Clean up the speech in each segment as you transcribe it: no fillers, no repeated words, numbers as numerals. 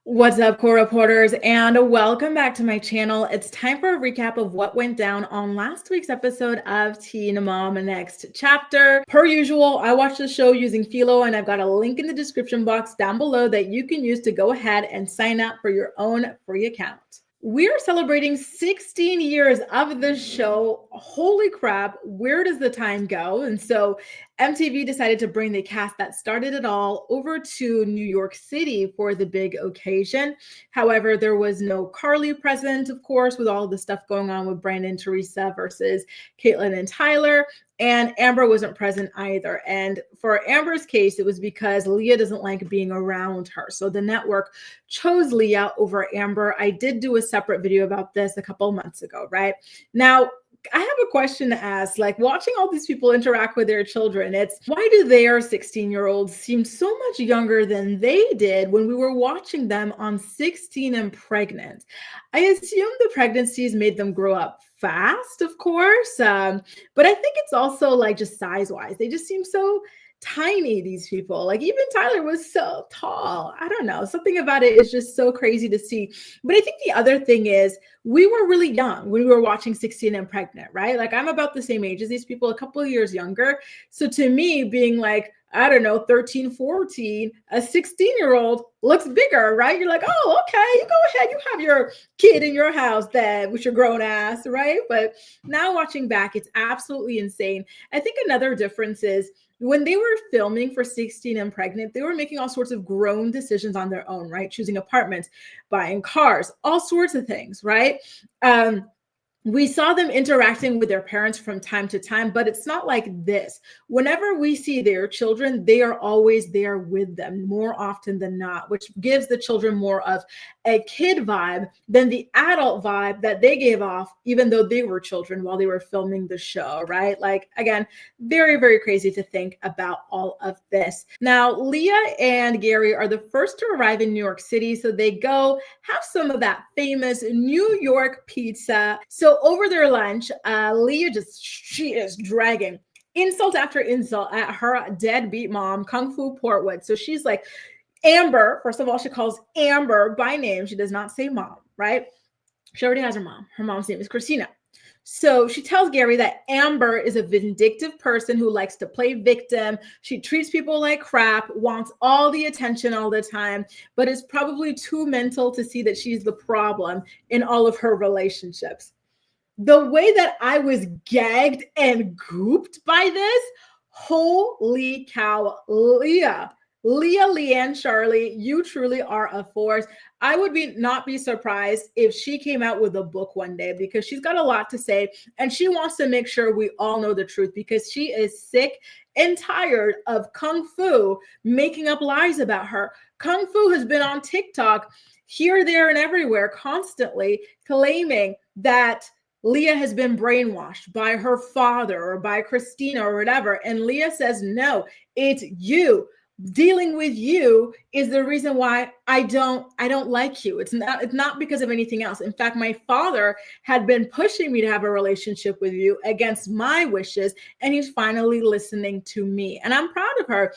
What's up, core reporters, and welcome back to my channel. It's time for a recap of what went down on last week's episode of Teen Mom Next Chapter. Per usual, I watched the show using Philo, and I've got a link in the description box down below that you can use to go ahead and sign up for your own free account. We are celebrating 16 years of the show. Holy crap, where does the time go? And so MTV decided to bring the cast that started it all over to New York City for the big occasion. However, there was no Carly present, of course, with all the stuff going on with Brandon and Teresa versus Caitlyn and Tyler. And Amber wasn't present either. And for Amber's case, it was because Leah doesn't like being around her. So the network chose Leah over Amber. I did do a separate video about this a couple months ago, right? Now, I have a question to ask, like watching all these people interact with their children, it's why do their 16-year-olds seem so much younger than they did when we were watching them on 16 and Pregnant? I assume the pregnancies made them grow up fast, of course, but I think it's also like just size-wise. They just seem so tiny, these people. Like even Tyler was so tall. I don't know. Something about it is just so crazy to see. But I think the other thing is we were really young when we were watching 16 and Pregnant, right? Like I'm about the same age as these people, a couple of years younger. So to me, being like, I don't know, 13, 14, a 16-year-old looks bigger, right? You're like, oh, okay, you go ahead. You have your kid in your house that with your grown ass, right? But now watching back, it's absolutely insane. I think another difference is when they were filming for 16 and Pregnant, they were making all sorts of grown decisions on their own, right? Choosing apartments, buying cars, all sorts of things, right? We saw them interacting with their parents from time to time, but it's not like this. Whenever we see their children, they are always there with them more often than not, which gives the children more of a kid vibe than the adult vibe that they gave off, even though they were children while they were filming the show, right? Like, again, very, very crazy to think about all of this. Now, Leah and Gary are the first to arrive in New York City, so they go have some of that famous New York pizza. So over their lunch, Leah she is dragging insult after insult at her deadbeat mom, Kung Fu Portwood. So she's like, Amber, first of all, she calls Amber by name. She does not say mom, right? She already has her mom. Her mom's name is Christina. So she tells Gary that Amber is a vindictive person who likes to play victim. She treats people like crap, wants all the attention all the time, but is probably too mental to see that she's the problem in all of her relationships. The way that I was gagged and gooped by this, holy cow, Leah, Leanne, Charlie, you truly are a force. I would not be surprised if she came out with a book one day because she's got a lot to say and she wants to make sure we all know the truth because she is sick and tired of Kung Fu making up lies about her. Kung Fu has been on TikTok here, there, and everywhere constantly claiming that Leah has been brainwashed by her father or by Christina or whatever. And Leah says, no, it's you. Dealing with you is the reason why I don't like you. It's not because of anything else. In fact, my father had been pushing me to have a relationship with you against my wishes, and he's finally listening to me. And I'm proud of her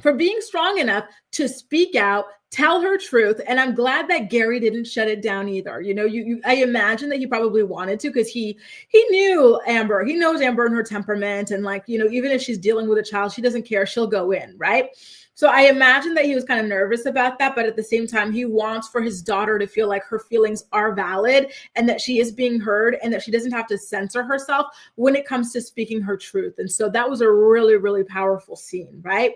for being strong enough to speak out, tell her truth. And I'm glad that Gary didn't shut it down either. You know, I imagine that he probably wanted to because he knew Amber. He knows Amber and her temperament. And like, you know, even if she's dealing with a child, she doesn't care. She'll go in, right? So I imagine that he was kind of nervous about that. But at the same time, he wants for his daughter to feel like her feelings are valid and that she is being heard and that she doesn't have to censor herself when it comes to speaking her truth. And so that was a really, really powerful scene, right?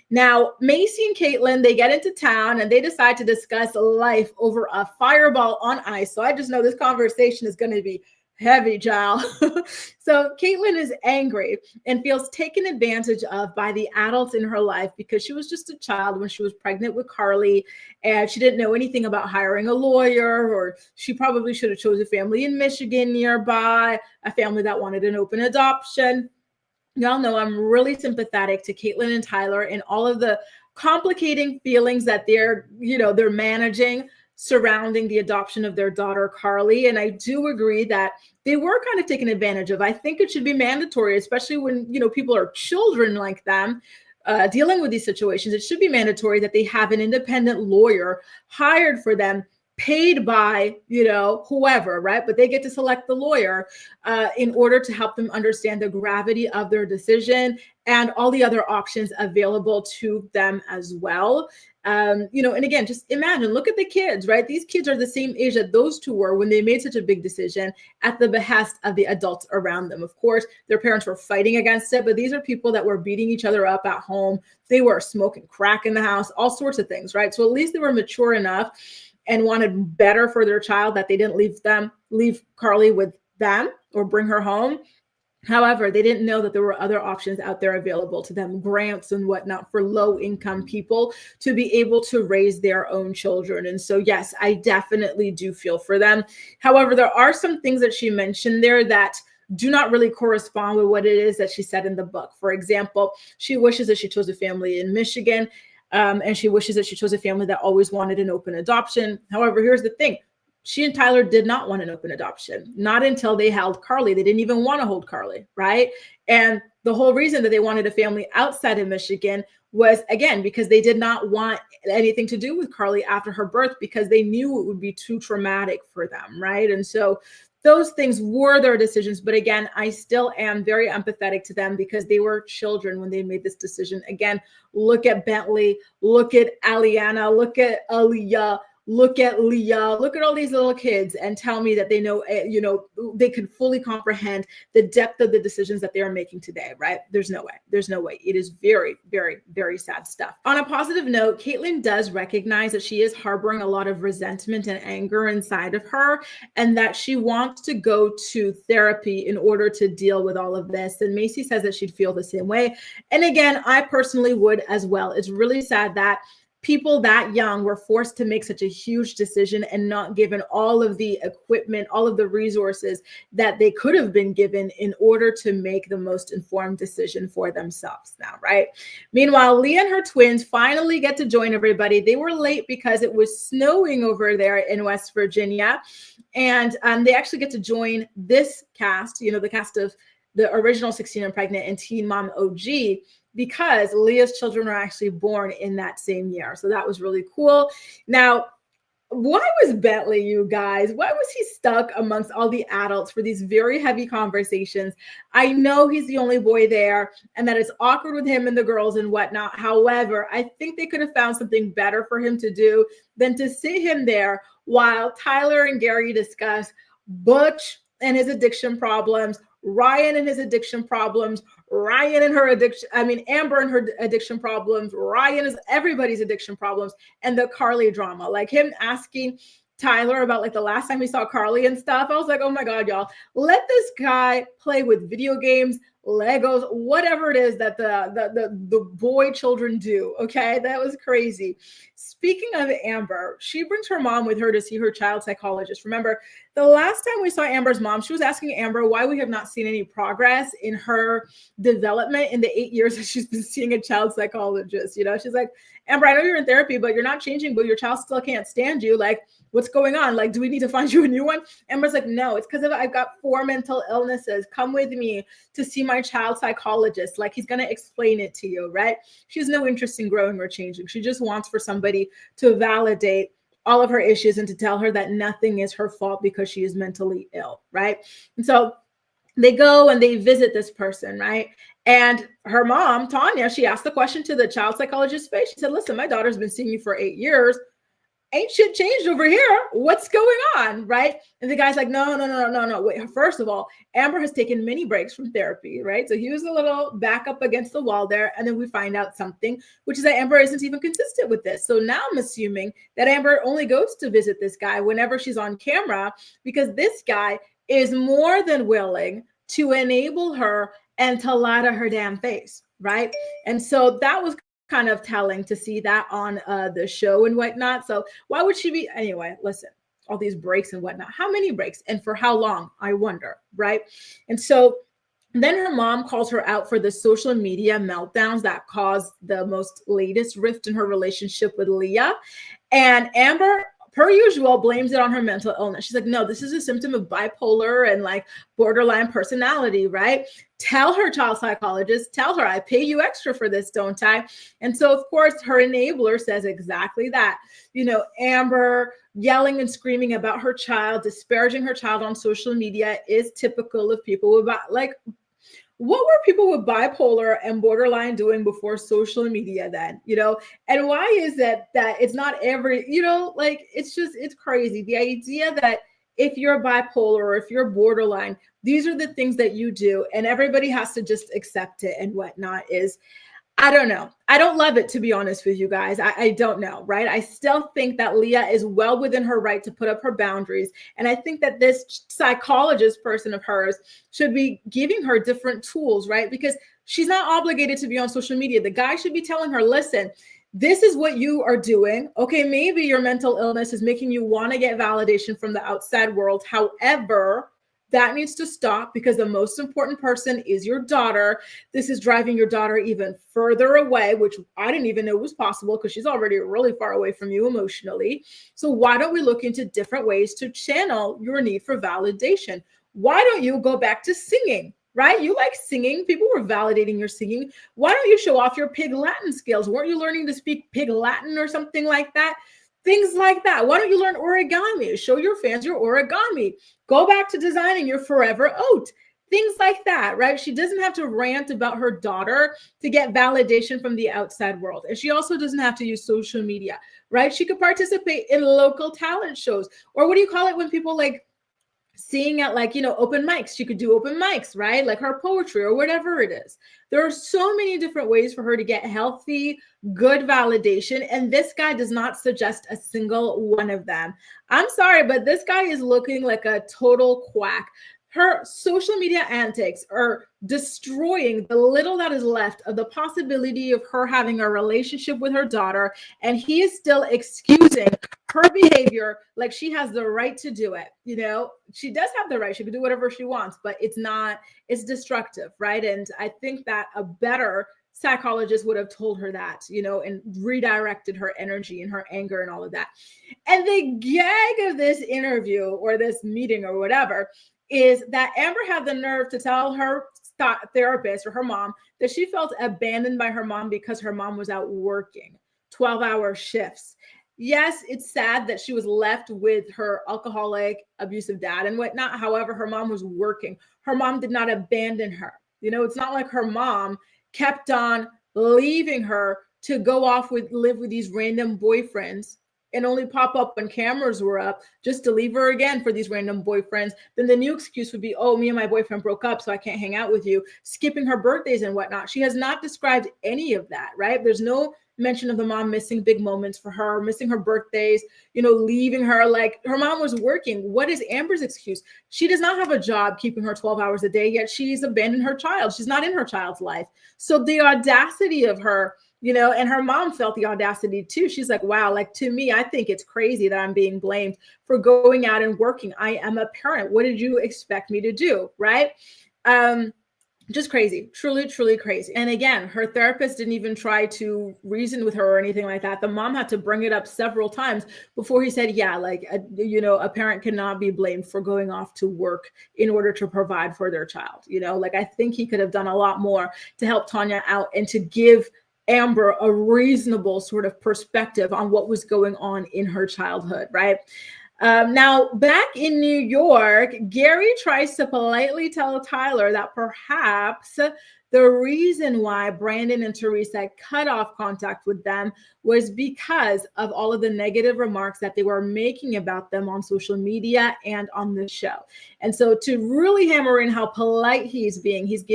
Now, Macy and Caitlyn, they get into town and they decide to discuss life over a fireball on ice. So I just know this conversation is going to be heavy, child. So Caitlyn is angry and feels taken advantage of by the adults in her life because she was just a child when she was pregnant with Carly and she didn't know anything about hiring a lawyer, or she probably should have chosen a family in Michigan nearby, a family that wanted an open adoption. Y'all know I'm really sympathetic to Caitlyn and Tyler and all of the complicating feelings that they're managing surrounding the adoption of their daughter, Carly. And I do agree that they were kind of taken advantage of. I think it should be mandatory, especially when, people are children like them. dealing with these situations, it should be mandatory that they have an independent lawyer hired for them, paid by, whoever, right? But they get to select the lawyer in order to help them understand the gravity of their decision and all the other options available to them as well. And again, just imagine, look at the kids, right? These kids are the same age that those two were when they made such a big decision at the behest of the adults around them. Of course, their parents were fighting against it, but these are people that were beating each other up at home. They were smoking crack in the house, all sorts of things, right? So at least they were mature enough and wanted better for their child, that they didn't leave Carly with them or bring her home. However, they didn't know that there were other options out there available to them, grants and whatnot for low-income people to be able to raise their own children. And so, yes, I definitely do feel for them. However, there are some things that she mentioned there that do not really correspond with what it is that she said in the book. For example, she wishes that she chose a family in Michigan. And she wishes that she chose a family that always wanted an open adoption. However, here's the thing. She and Tyler did not want an open adoption, not until they held Carly. They didn't even want to hold Carly, right? And the whole reason that they wanted a family outside of Michigan was, again, because they did not want anything to do with Carly after her birth, because they knew it would be too traumatic for them, right? And so those things were their decisions. But again, I still am very empathetic to them because they were children when they made this decision. Again, look at Bentley, look at Aliana, look at Aaliyah, look at Leah, look at all these little kids and tell me that they know, they can fully comprehend the depth of the decisions that they are making today, right? There's no way. There's no way. It is very, very, very sad stuff. On a positive note, Caitlin does recognize that she is harboring a lot of resentment and anger inside of her, and that she wants to go to therapy in order to deal with all of this. And Macy says that she'd feel the same way. And again, I personally would as well. It's really sad that people that young were forced to make such a huge decision and not given all of the equipment, all of the resources that they could have been given in order to make the most informed decision for themselves now, right? Meanwhile, Leah and her twins finally get to join everybody. They were late because it was snowing over there in West Virginia. And they actually get to join this cast, the cast of the original 16 and Pregnant and Teen Mom OG, because Leah's children are actually born in that same year. So that was really cool. Now, why was Bentley, you guys? Why was he stuck amongst all the adults for these very heavy conversations? I know he's the only boy there and that it's awkward with him and the girls and whatnot. However, I think they could have found something better for him to do than to sit him there while Tyler and Gary discuss Butch and his addiction problems, Ryan and his addiction problems, Amber and her addiction problems, Ryan is everybody's addiction problems, and the Carly drama. Like him asking Tyler about like the last time he saw Carly and stuff. I was like, oh my God, y'all, let this guy play with video games, Legos, whatever it is that the boy children do. Okay, that was crazy. Speaking of Amber, she brings her mom with her to see her child psychologist. Remember, the last time we saw Amber's mom, she was asking Amber why we have not seen any progress in her development in the 8 years that she's been seeing a child psychologist. She's like, Amber, I know you're in therapy, but you're not changing, but your child still can't stand you. Like, what's going on? Like, do we need to find you a new one? Amber's like, no, it's because I've got 4 mental illnesses. Come with me to see my child psychologist. Like, he's going to explain it to you, right? She has no interest in growing or changing. She just wants for somebody to validate all of her issues and to tell her that nothing is her fault because she is mentally ill, right? And so they go and they visit this person, right? And her mom, Tanya, she asked the question to the child psychologist's face. She said, listen, my daughter's been seeing you for 8 years. Ain't shit changed over here. What's going on, right? And the guy's like, no. Wait, first of all, Amber has taken many breaks from therapy, right? So he was a little back up against the wall there. And then we find out something, which is that Amber isn't even consistent with this. So now I'm assuming that Amber only goes to visit this guy whenever she's on camera, because this guy is more than willing to enable her and to lie to her damn face, right? And so that was kind of telling to see that on the show and whatnot. So why would she be? Anyway, listen, all these breaks and whatnot. How many breaks and for how long? I wonder, right? And so then her mom calls her out for the social media meltdowns that caused the most latest rift in her relationship with Leah. And Amber per usual, blames it on her mental illness. She's like, no, this is a symptom of bipolar and like borderline personality, right? Tell her child psychologist, tell her I pay you extra for this, don't I? And so, of course, her enabler says exactly that. Amber yelling and screaming about her child, disparaging her child on social media is typical of people with what were people with bipolar and borderline doing before social media then, and why is that it's not every, it's crazy. The idea that if you're bipolar or if you're borderline, these are the things that you do and everybody has to just accept it and whatnot is, I don't know. I don't love it, to be honest with you guys. I don't know, right? I still think that Leah is well within her right to put up her boundaries. And I think that this psychologist person of hers should be giving her different tools, right? Because she's not obligated to be on social media. The guy should be telling her, listen, this is what you are doing. Okay, maybe your mental illness is making you want to get validation from the outside world. However, that needs to stop because the most important person is your daughter. This is driving your daughter even further away, which I didn't even know was possible because she's already really far away from you emotionally. So why don't we look into different ways to channel your need for validation? Why don't you go back to singing? Right? You like singing. People were validating your singing. Why don't you show off your Pig Latin skills? Weren't you learning to speak Pig Latin or something like that? Things like that. Why don't you learn origami? Show your fans your origami. Go back to designing your forever oat. Things like that, right? She doesn't have to rant about her daughter to get validation from the outside world. And she also doesn't have to use social media, right? She could participate in local talent shows. Or what do you call it when people seeing at open mics? She could do open mics, right? Like her poetry or whatever it is. There are so many different ways for her to get healthy, good validation. And this guy does not suggest a single one of them. I'm sorry, but this guy is looking like a total quack. Her social media antics are destroying the little that is left of the possibility of her having a relationship with her daughter. And he is still excusing her behavior like she has the right to do it. She does have the right. She can do whatever she wants, but it's destructive, right? And I think that a better psychologist would have told her that, and redirected her energy and her anger and all of that. And the gag of this interview or this meeting or whatever is that Amber had the nerve to tell her therapist or her mom that she felt abandoned by her mom because her mom was out working 12-hour shifts. Yes, it's sad that she was left with her alcoholic, abusive dad and whatnot. However, her mom was working. Her mom did not abandon her. It's not like her mom kept on leaving her to go off live with these random boyfriends and only pop up when cameras were up just to leave her again for these random boyfriends. Then the new excuse would be, oh, me and my boyfriend broke up, so I can't hang out with you, skipping her birthdays and whatnot. She has not described any of that, right? There's no mention of the mom missing big moments for her, missing her birthdays, leaving her. Like, her mom was working. What is Amber's excuse? She does not have a job keeping her 12 hours a day, yet she's abandoned her child. She's not in her child's life. So the audacity of her, and her mom felt the audacity too. She's like, wow, to me, I think it's crazy that I'm being blamed for going out and working. I am a parent. What did you expect me to do? Right? Just crazy, truly, truly crazy. And again, her therapist didn't even try to reason with her or anything like that. The mom had to bring it up several times before he said, yeah, a parent cannot be blamed for going off to work in order to provide for their child. I think he could have done a lot more to help Tanya out and to give Amber a reasonable sort of perspective on what was going on in her childhood, right? Now, back in New York, Gary tries to politely tell Tyler that perhaps the reason why Brandon and Teresa cut off contact with them was because of all of the negative remarks that they were making about them on social media and on the show. And so to really hammer in how polite he's being, he's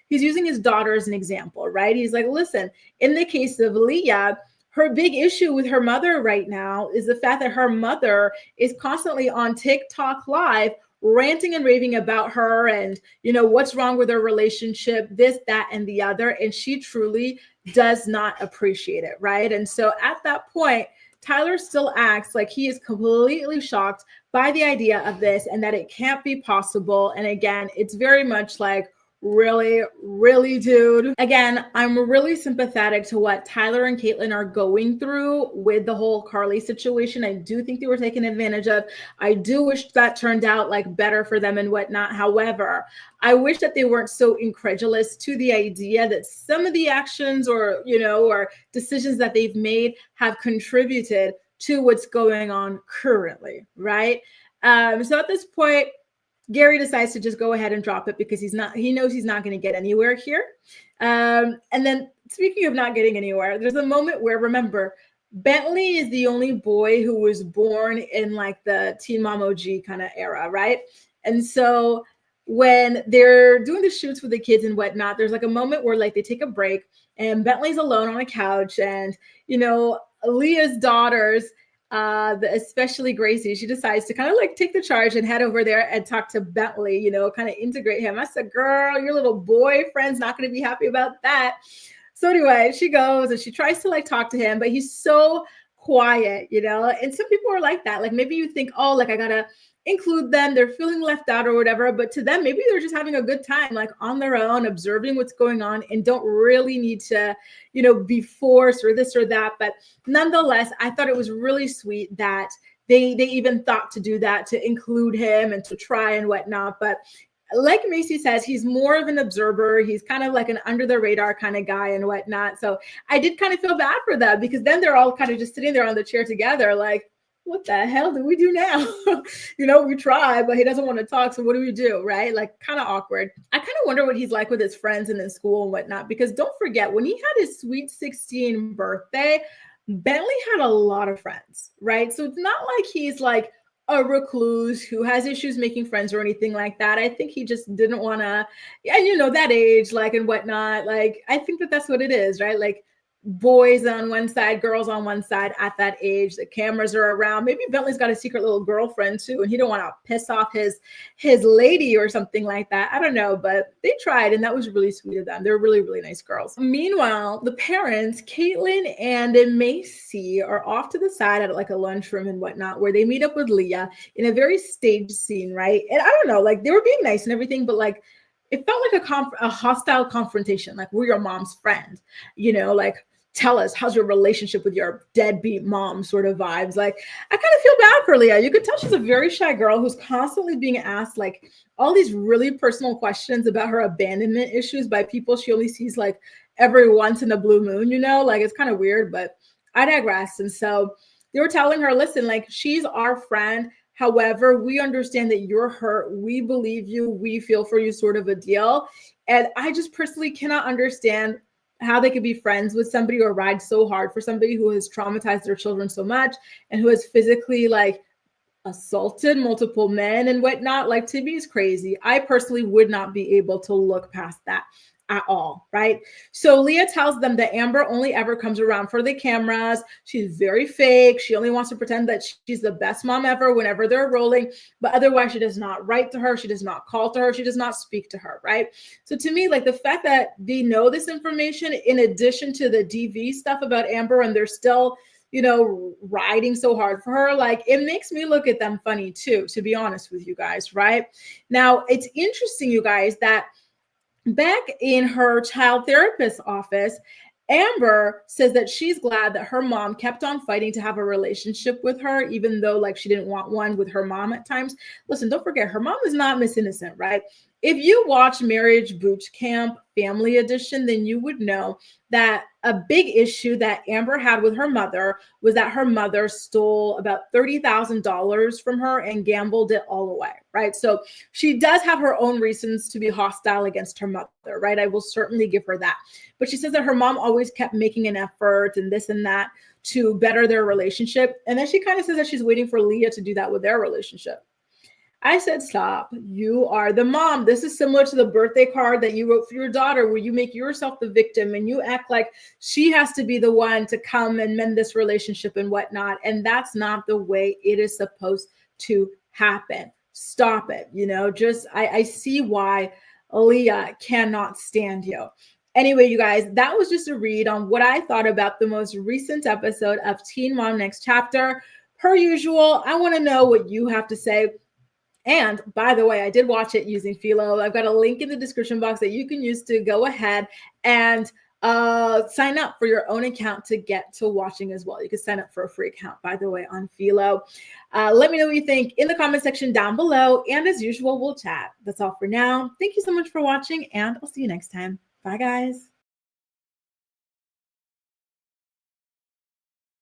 using his daughter as an example, right? He's like, listen, in the case of Leah, her big issue with her mother right now is the fact that her mother is constantly on TikTok Live ranting and raving about her and, what's wrong with her relationship, this, that, and the other. And she truly does not appreciate it, right? And so at that point, Tyler still acts like he is completely shocked by the idea of this and that it can't be possible. And again, it's very much like really, dude. Again, I'm really sympathetic to what Tyler and Caitlin are going through with the whole Carly situation. I do think they were taken advantage of. I do wish that turned out like better for them and whatnot. However, I wish that they weren't so incredulous to the idea that some of the actions or decisions that they've made have contributed to what's going on currently, right? So at this point, Gary decides to just go ahead and drop it because he knows he's not going to get anywhere here. And then speaking of not getting anywhere, there's a moment where, remember, Bentley is the only boy who was born in like the Teen Mom OG kind of era, right? And so when they're doing the shoots with the kids and whatnot, there's like a moment where like they take a break and Bentley's alone on a couch, and Leah's daughters, especially Gracie, she decides to kind of like take the charge and head over there and talk to Bentley, kind of integrate him. I said, girl, your little boyfriend's not going to be happy about that. So anyway, she goes and she tries to like talk to him, but he's so quiet, and some people are like that. Like maybe you think, oh, like I gotta include them, they're feeling left out or whatever, but to them, maybe they're just having a good time, like on their own, observing what's going on and don't really need to, be forced or this or that. But nonetheless, I thought it was really sweet that they even thought to do that, to include him and to try and whatnot. But like Macy says, he's more of an observer. He's kind of like an under the radar kind of guy and whatnot. So I did kind of feel bad for them because then they're all kind of just sitting there on the chair together, like, what the hell do we do now? We try, but he doesn't want to talk. So what do we do? Right? Like kind of awkward. I kind of wonder what he's like with his friends and in school and whatnot, because don't forget when he had his sweet 16 birthday, Bentley had a lot of friends, right? So it's not like he's like a recluse who has issues making friends or anything like that. I think he just didn't want to, that age, like, and whatnot. Like, I think that's what it is, right? Like, boys on one side, girls on one side at that age. The cameras are around. Maybe Bentley's got a secret little girlfriend too, and he don't want to piss off his lady or something like that. I don't know, but they tried, and that was really sweet of them. They're really, really nice girls. Meanwhile, the parents, Caitlin and Macy, are off to the side at like a lunchroom and whatnot, where they meet up with Leah in a very staged scene, right? And I don't know, like they were being nice and everything, but like it felt like a hostile confrontation. Like, we're your mom's friend, like, tell us, how's your relationship with your deadbeat mom sort of vibes. Like, I kind of feel bad for Leah. You could tell she's a very shy girl who's constantly being asked like all these really personal questions about her abandonment issues by people she only sees like every once in a blue moon, like it's kind of weird, but I digress. And so they were telling her, listen, like, she's our friend. However, we understand that you're hurt. We believe you. We feel for you, sort of a deal. And I just personally cannot understand how they could be friends with somebody or ride so hard for somebody who has traumatized their children so much and who has physically like assaulted multiple men and whatnot. Like, to me is crazy. I personally would not be able to look past that at all, right? So Leah tells them that Amber only ever comes around for the cameras. She's very fake. She only wants to pretend that she's the best mom ever whenever they're rolling, but otherwise she does not write to her. She does not call to her. She does not speak to her, right? So to me, like, the fact that they know this information in addition to the DV stuff about Amber, and they're still, riding so hard for her, like, it makes me look at them funny too, to be honest with you guys, right? Now, it's interesting, you guys, that back in her child therapist's office, Amber says that she's glad that her mom kept on fighting to have a relationship with her, even though like she didn't want one with her mom at times. Listen, don't forget, her mom is not Miss Innocent, right? If you watch Marriage Boot Camp Family Edition, then you would know that a big issue that Amber had with her mother was that her mother stole about $30,000 from her and gambled it all away, right? So she does have her own reasons to be hostile against her mother, right? I will certainly give her that. But she says that her mom always kept making an effort and this and that to better their relationship. And then she kind of says that she's waiting for Leah to do that with their relationship. I said, stop. You are the mom. This is similar to the birthday card that you wrote for your daughter, where you make yourself the victim and you act like she has to be the one to come and mend this relationship and whatnot. And that's not the way it is supposed to happen. Stop it. I see why Leah cannot stand you. Anyway, you guys, that was just a read on what I thought about the most recent episode of Teen Mom Next Chapter. Per usual, I want to know what you have to say. And by the way, I did watch it using Philo. I've got a link in the description box that you can use to go ahead and sign up for your own account to get to watching as well. You can sign up for a free account, by the way, on Philo. Let me know what you think in the comment section down below. And as usual, we'll chat. That's all for now. Thank you so much for watching, and I'll see you next time. Bye, guys.